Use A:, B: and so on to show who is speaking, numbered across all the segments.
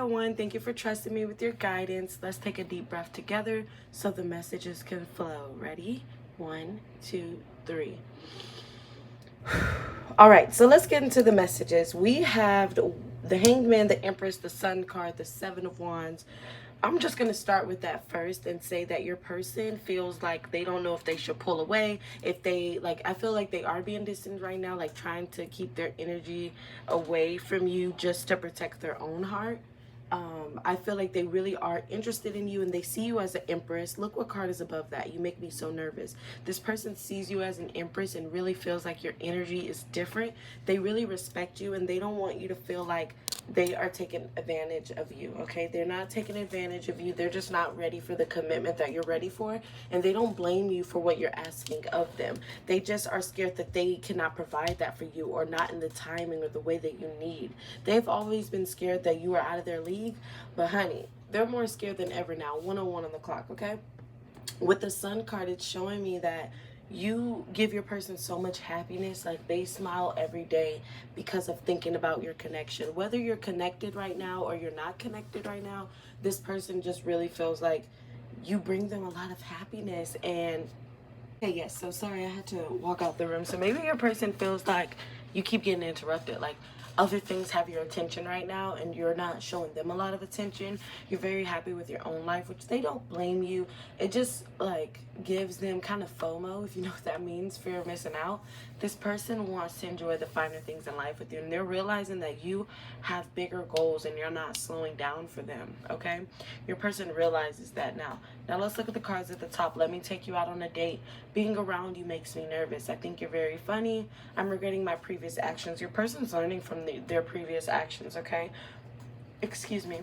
A: One. Thank you for trusting me with your guidance. Let's take a deep breath together so the messages can flow. Ready? 1, 2, 3. All right, so let's get into the messages. We have the Hanged Man, the Empress, the Sun card, the Seven of Wands. I'm just going to start with that first and say that your person feels like they don't know if they should pull away. If they, like, I feel like they are being distant right now, like trying to keep their energy away from you just to protect their own heart. I feel like they really are interested in you and they see you as an empress. Look what card is above that. You make me so nervous. This person sees you as an empress and really feels like your energy is different. They really respect you and they don't want you to feel like they are taking advantage of you, okay? They're not taking advantage of you. They're just not ready for the commitment that you're ready for, and they don't blame you for what you're asking of them. They just are scared that they cannot provide that for you or not in the timing or the way that you need. They've always been scared that you are out of their league, but honey, they're more scared than ever now. 101 on the clock, okay? With the Sun card, it's showing me that you give your person so much happiness, like they smile every day because of thinking about your connection. Whether you're connected right now or you're not connected right now, this person just really feels like you bring them a lot of happiness. And okay, yes, so sorry I had to walk out the room. So maybe your person feels like you keep getting interrupted, like other things have your attention right now and you're not showing them a lot of attention. You're very happy with your own life, which they don't blame you. It just like gives them kind of FOMO, if you know what that means, fear of missing out. This person wants to enjoy the finer things in life with you, and they're realizing that you have bigger goals and you're not slowing down for them, okay? Your person realizes that now. Now let's look at the cards at the top. Let me take you out on a date. Being around you makes me nervous. I think you're very funny. I'm regretting my previous actions. Your person's learning from their previous actions, okay? Excuse me.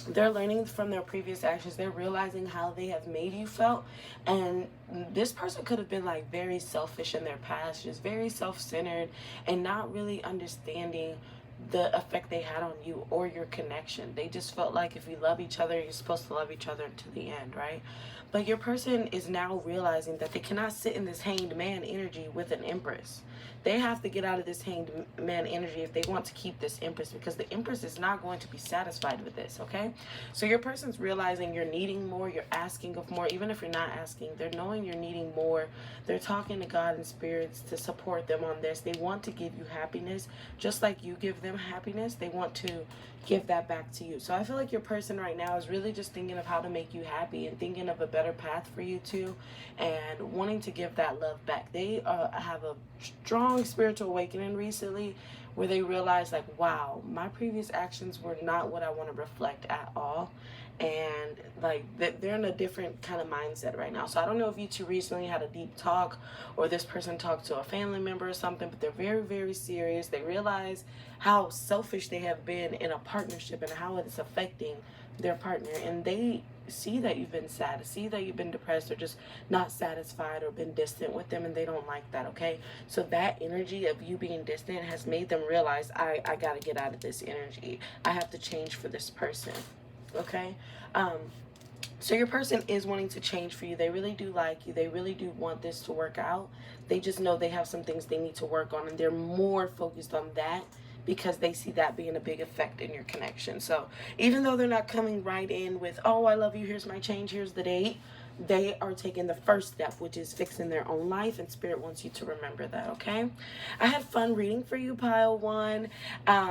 A: They're learning from their previous actions. They're realizing how they have made you felt. And this person could have been like very selfish in their past, just very self-centered and not really understanding the effect they had on you or your connection. They just felt like if you love each other, you're supposed to love each other to the end, right? But your person is now realizing that they cannot sit in this hanged man energy with an empress. They have to get out of this hanged man energy if they want to keep this empress, because the empress is not going to be satisfied with this, okay? So your person's realizing you're needing more, you're asking of more. Even if you're not asking, they're knowing you're needing more. They're talking to God and spirits to support them on this. They want to give you happiness just like you give them happiness. They want to give that back to you. So I feel like your person right now is really just thinking of how to make you happy and thinking of a better path for you too, and wanting to give that love back. They have a strong spiritual awakening recently where they realize like, wow, my previous actions were not what I want to reflect at all. And like they're in a different kind of mindset right now. So I don't know if you two recently had a deep talk or this person talked to a family member or something, but they're very, very serious. They realize how selfish they have been in a partnership and how it's affecting their partner. And they see that you've been sad, see that you've been depressed or just not satisfied or been distant with them, and they don't like that, okay? So that energy of you being distant has made them realize, I got to get out of this energy. I have to change for this person. Okay, so your person is wanting to change for you. They really do like you. They really do want this to work out. They just know they have some things they need to work on, and they're more focused on that because they see that being a big effect in your connection. So even though they're not coming right in with, oh, I love you, here's my change, here's the date, they are taking the first step, which is fixing their own life, and Spirit wants you to remember that, okay? I had fun reading for you, Pile 1.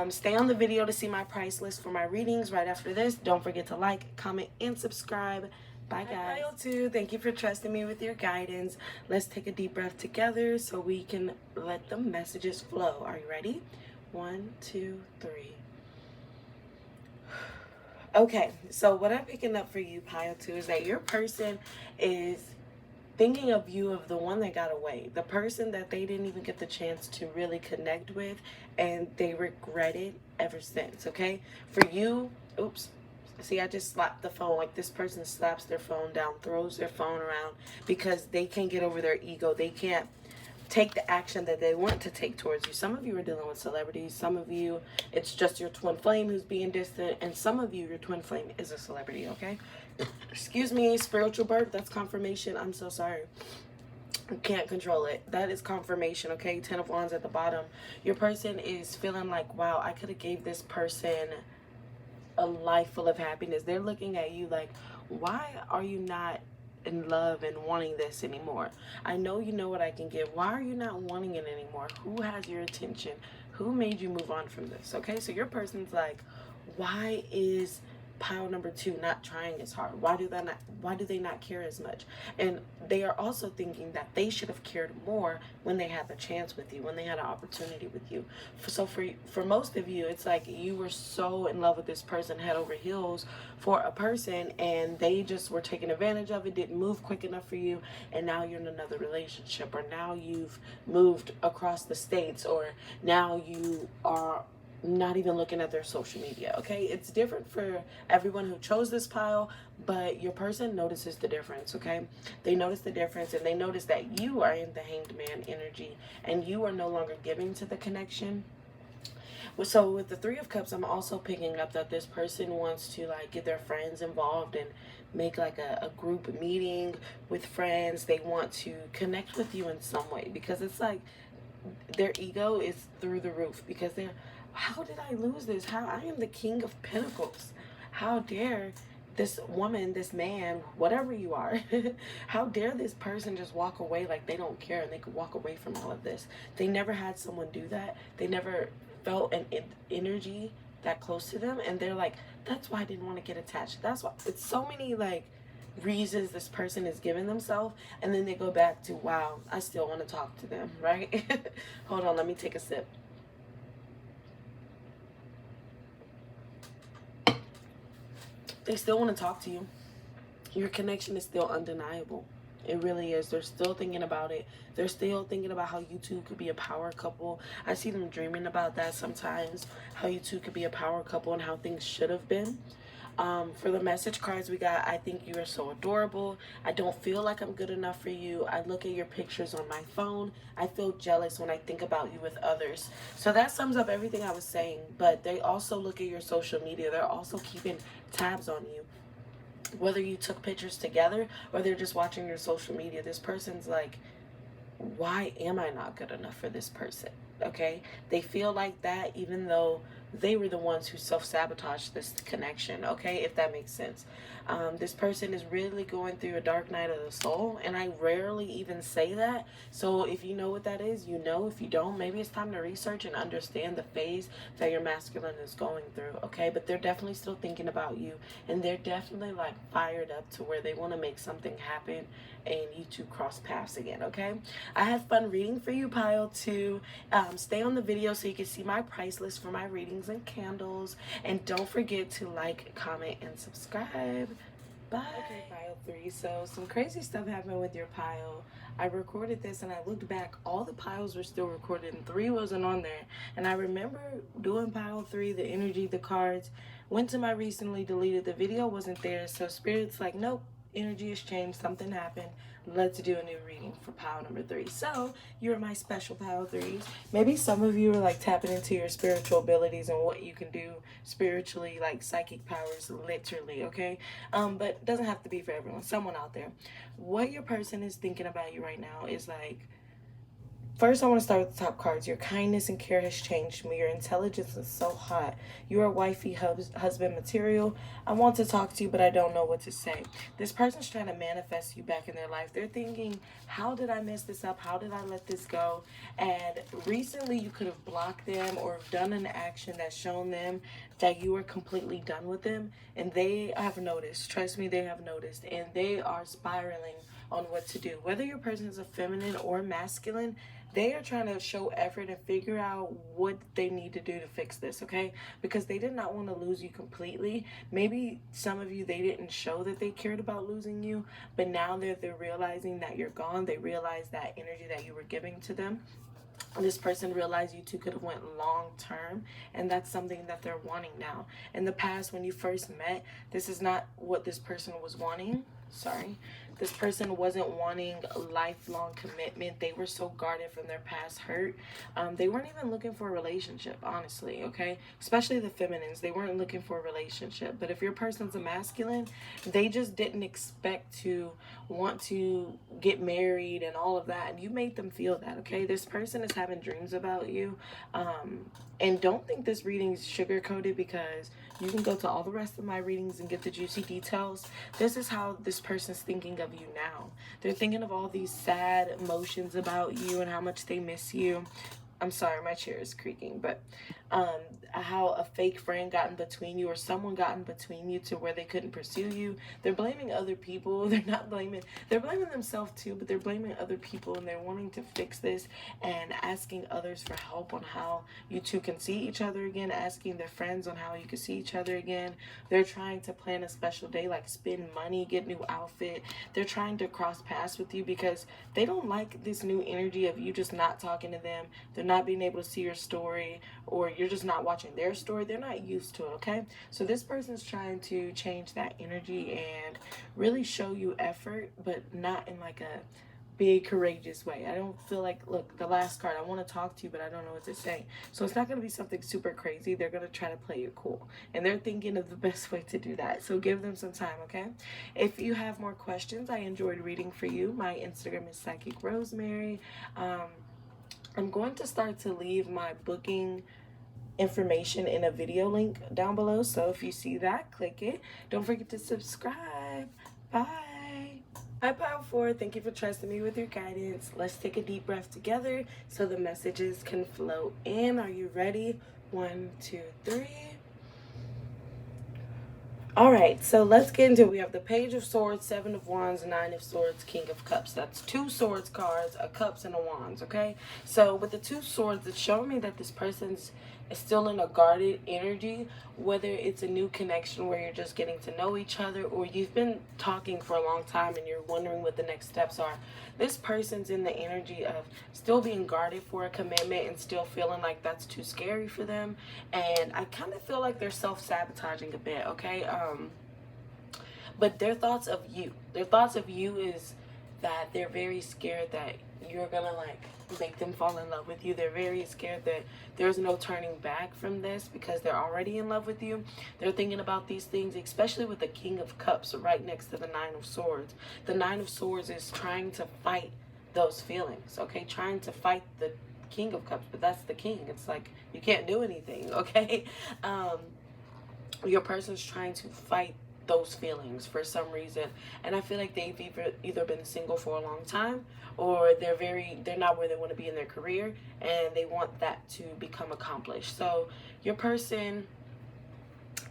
A: Stay on the video to see my price list for my readings right after this. Don't forget to like, comment, and subscribe. Bye, guys. Pile 2, thank you for trusting me with your guidance. Let's take a deep breath together so we can let the messages flow. Are you ready? 1, 2, 3. Okay, so what I'm picking up for you, Pile 2, is that your person is thinking of you, of the one that got away, the person that they didn't even get the chance to really connect with, and they regret it ever since, okay? For you, oops, see, I just slapped the phone. Like, this person slaps their phone down, throws their phone around because they can't get over their ego. They can't take the action that they want to take towards you. Some of you are dealing with celebrities. Some of you, it's just your twin flame who's being distant. And some of you, your twin flame is a celebrity, okay? Excuse me, spiritual birth, that's confirmation. I'm so sorry. I can't control it. That is confirmation, okay? 10 of Wands at the bottom. Your person is feeling like, wow, I could have gave this person a life full of happiness. They're looking at you like, why are you not in love and wanting this anymore? I know you know what I can give. Why are you not wanting it anymore? Who has your attention? Who made you move on from this? Okay, so your person's like, why is pile number two not trying as hard? Why do they not care as much? And they are also thinking that they should have cared more when they had the chance with you, when they had an opportunity with you. So for most of you, it's like you were so in love with this person, head over heels for a person, and they just were taking advantage of it, didn't move quick enough for you, and now you're in another relationship, or now you've moved across the states, or now you are not even looking at their social media. Okay, it's different for everyone who chose this pile, but your person notices the difference. Okay, they notice the difference, and they notice that you are in the Hanged Man energy and you are no longer giving to the connection. So with the Three of Cups, I'm also picking up that this person wants to like get their friends involved and make like a group meeting with friends. They want to connect with you in some way, because it's like their ego is through the roof, because they're, how did I lose this? How, I am the King of Pentacles. How dare this woman, this man, whatever you are, how dare this person just walk away like they don't care and they could walk away from all of this? They never had someone do that. They never felt an energy that close to them, and they're like, that's why I didn't want to get attached. That's why. It's so many like reasons this person is giving themselves, and then they go back to, wow, I still want to talk to them, right? Hold on, let me take a sip. They still want to talk to you. Your connection is still undeniable. It really is. They're still thinking about it. They're still thinking about how you two could be a power couple. I see them dreaming about that sometimes, how you two could be a power couple and how things should have been. For the message cards we got, I think you are so adorable. I don't feel like I'm good enough for you. I look at your pictures on my phone. I feel jealous when I think about you with others. So that sums up everything I was saying. But they also look at your social media. They're also keeping tabs on you. Whether you took pictures together or they're just watching your social media, this person's like, why am I not good enough for this person? Okay, they feel like that even though they were the ones who self-sabotaged this connection. Okay, if that makes sense. This person is really going through a dark night of the soul, and I rarely even say that. So if you know what that is, you know. If you don't, maybe it's time to research and understand the phase that your masculine is going through. Okay, but they're definitely still thinking about you, and they're definitely like fired up to where they want to make something happen and you two cross paths again. Okay, I had fun reading for you, pile 2. Stay on the video so you can see my price list for my readings and candles, and don't forget to like, comment, and subscribe. Bye. Okay, pile 3. So some crazy stuff happened with your pile. I recorded this and I looked back, all the piles were still recorded and 3 wasn't on there. And I remember doing pile 3, the energy, the cards, went to my recently deleted, the video wasn't there. So Spirit's like, nope, energy has changed, something happened. Let's do a new reading for pile number 3. So you're my special pile 3s. Maybe some of you are like tapping into your spiritual abilities and what you can do spiritually, like psychic powers, literally. Okay, but it doesn't have to be for everyone. Someone out there, what your person is thinking about you right now is like, first, I want to start with the top cards. Your kindness and care has changed me. Your intelligence is so hot. You are wifey husband material. I want to talk to you, but I don't know what to say. This person's trying to manifest you back in their life. They're thinking, how did I mess this up? How did I let this go? And recently, you could have blocked them or done an action that's shown them that you are completely done with them. And they have noticed. Trust me, they have noticed. And they are spiraling on what to do. Whether your person is a feminine or masculine, they are trying to show effort and figure out what they need to do to fix this, okay? Because they did not want to lose you completely. Maybe some of you, they didn't show that they cared about losing you, but now that they're realizing that you're gone, they realize that energy that you were giving to them. This person realized you two could have went long term, and that's something that they're wanting now. In the past, when you first met, this is not what this person was wanting. Sorry. This person wasn't wanting a lifelong commitment. They were so guarded from their past hurt. They weren't even looking for a relationship, honestly, okay? Especially the feminines. They weren't looking for a relationship. But if your person's a masculine, they just didn't expect to want to get married and all of that. And you made them feel that, okay? This person is having dreams about you. And don't think this reading is sugar-coated, because You can go to all the rest of my readings and get the juicy details. This is how this person's thinking of you now. They're thinking of all these sad emotions about you and how much they miss you. I'm sorry, my chair is creaking, but how a fake friend got in between you, or someone got in between you to where they couldn't pursue you. They're blaming other people. They're blaming themselves too, but they're blaming other people, and they're wanting to fix this and asking others for help on how you two can see each other again, asking their friends on how you can see each other again. They're trying to plan a special day, like spend money, get new outfit. They're trying to cross paths with you because they don't like this new energy of you just not talking to them. They're not being able to see your story, or you're just not watching their story. They're not used to it, okay? So this person's trying to change that energy and really show you effort, but not in like a big courageous way. I don't feel like, look, the last card, I want to talk to you, but I don't know what to say. So it's not going to be something super crazy. They're going to try to play you cool, and they're thinking of the best way to do that. So give them some time, okay? If you have more questions, I enjoyed reading for you. My Instagram is Psychic Rosemary. I'm going to start to leave my booking information in a video link down below. So if you see that, click it. Don't forget to subscribe. Bye. Hi, Power 4. Thank you for trusting me with your guidance. Let's take a deep breath together so the messages can flow in. Are you ready? 1, 2, 3. All right, so let's get into it. We have the Page of Swords, 7 of Wands, 9 of Swords, King of Cups. That's 2 Swords cards, a Cups, and a Wands, okay? So with the 2 Swords, it's showing me that this person's still in a guarded energy, whether it's a new connection where you're just getting to know each other, or you've been talking for a long time and you're wondering what the next steps are. This person's in the energy of still being guarded for a commitment and still feeling like that's too scary for them. And I kind of feel like they're self-sabotaging a bit, okay? But their thoughts of you is that they're very scared that you're gonna like make them fall in love with you. They're very scared that there's no turning back from this because they're already in love with you. They're thinking about these things, especially with the King of Cups right next to the 9 of Swords. The 9 of Swords is trying to fight those feelings, okay? Trying to fight the King of Cups, but that's the king. It's like you can't do anything, okay? Your person's trying to fight those feelings for some reason, and I feel like they've either been single for a long time, or they're not where they want to be in their career, and they want that to become accomplished. So your person,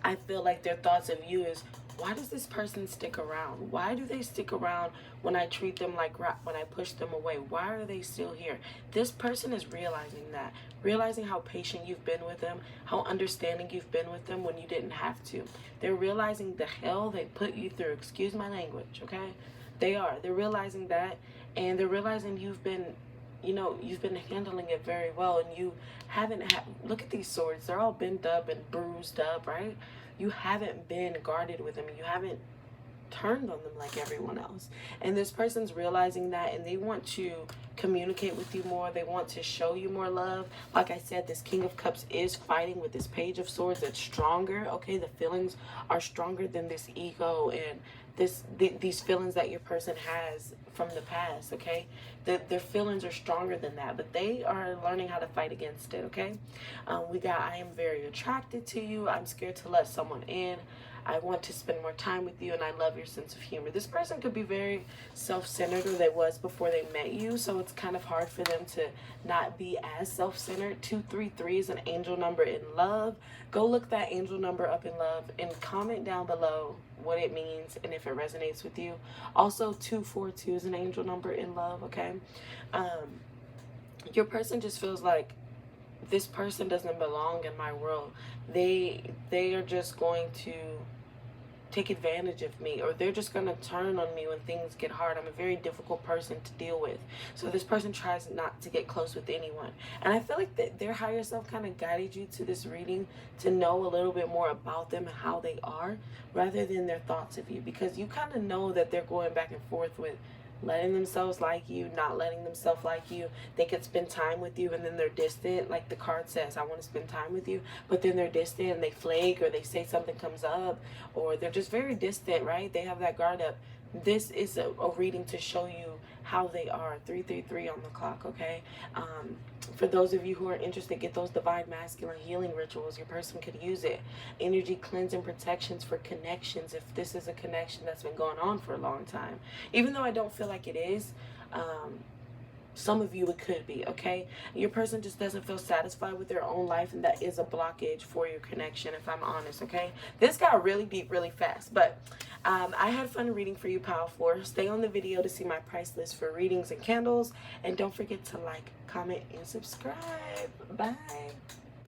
A: I feel like their thoughts of you is, why does this person stick around? Why do they stick around when I treat them like crap, when I push them away? Why are they still here? This person is realizing that, realizing how patient you've been with them, how understanding you've been with them when you didn't have to. They're realizing the hell they put you through. Excuse my language, okay? They're realizing that, and they're realizing you've been handling it very well, and you haven't look at these swords. They're all bent up and bruised up, right? You haven't been guarded with them. You haven't turned on them like everyone else. And this person's realizing that, and they want to communicate with you more. They want to show you more love. Like I said, this King of Cups is fighting with this Page of Swords that's stronger, okay? The feelings are stronger than this ego and these feelings that your person has from the past, okay? Their feelings are stronger than that, but they are learning how to fight against it, okay? We got, I am very attracted to you. I'm scared to let someone in. I want to spend more time with you, and I love your sense of humor. This person could be very self-centered, or they was before they met you, so it's kind of hard for them to not be as self-centered. 233 is an angel number in love. Go look that angel number up in love and comment down below what it means and if it resonates with you. Also, 242 is an angel number in love, okay? Your person just feels like this person doesn't belong in my world. They are just going to take advantage of me, or they're just going to turn on me when things get hard. I'm a very difficult person to deal with. So this person tries not to get close with anyone. And I feel like that their higher self kind of guided you to this reading to know a little bit more about them and how they are, rather than their thoughts of you, because you kind of know that they're going back and forth with letting themselves like you, not letting themselves like you. They could spend time with you and then they're distant. Like the card says, I want to spend time with you, but then they're distant and they flake, or they say something comes up, or they're just very distant, right? They have that guard up. This is a reading to show you how they are. 333 on the clock, okay? For those of you who are interested, get those divine masculine healing rituals. Your person could use it. Energy cleansing protections for connections, if this is a connection that's been going on for a long time. Even though I don't feel like it is, some of you it could be, okay? Your person just doesn't feel satisfied with their own life, and that is a blockage for your connection, if I'm honest, okay? This got really deep really fast, but I had fun reading for you, Power 4. Stay on the video to see my price list for readings and candles, and don't forget to like, comment, and subscribe. Bye.